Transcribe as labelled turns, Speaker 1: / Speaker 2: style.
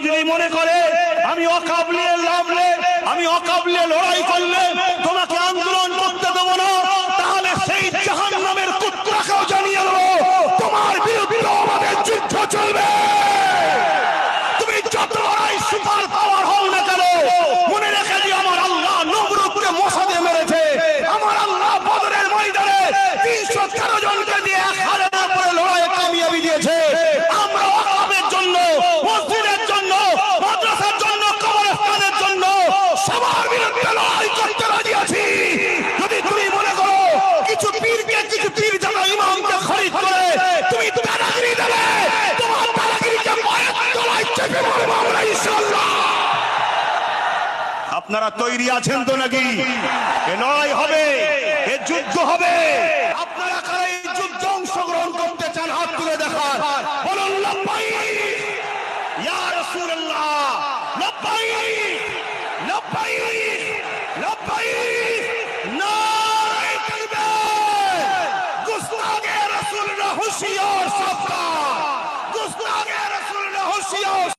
Speaker 1: যদি মনে করে আমি অকাবলে লাভলে, আমি অকাবলে লড়াই করলে তোমাকে আন্দোলন করতে দেবো না, তাহলে সেই জাহান্নামের কুত্তাকেও জানিয়ে দেবো তোমার বিরুদ্ধে আমাদের যুদ্ধ চলবে। তুমি যত লড়াই সুপার পাওয়ার হও না কেন, মনে রেখে দিও আমার আল্লাহ নমরুদকে মশা দিয়ে মেরেছে, আমার আল্লাহ বদরের ময়দানে 313 জনকে দিয়ে 1000 উপরে লড়াইয়ে কামিয়াবি দিয়েছে। আমরা ওয়াকফের জন্য, মসজিদের জন্য, মাদ্রাসার জন্য, কবরস্থানের জন্য সবার বিরুদ্ধে লড়াই করতে রাজি আছি। যদি তুমি মনে করো কিছু পীরকে, কিছু পীর জানা ইমামকে খরিদ করে তুমি দাদাগিরি দেবে, তোমার দাদাগিরিকে পায়ের তলায় চেপে মারবো আমরা ইনশাআল্লাহ। আপনারা তৈরি আছেন তো নাকি? এ লড়াই হবে, এ যুদ্ধ হবে। আপনারা কারা এই যুদ্ধে অংশগ্রহণ করতে চান হাত তুলে দেখান, বলুন লাব্বাইক ইয়া রাসূলুল্লাহ, লাব্বাইক লাব্বাইক লাব্বাইক। নারে তাকবীর, গুস্তাখে রাসূলুল্লাহ হুঁশিয়ার।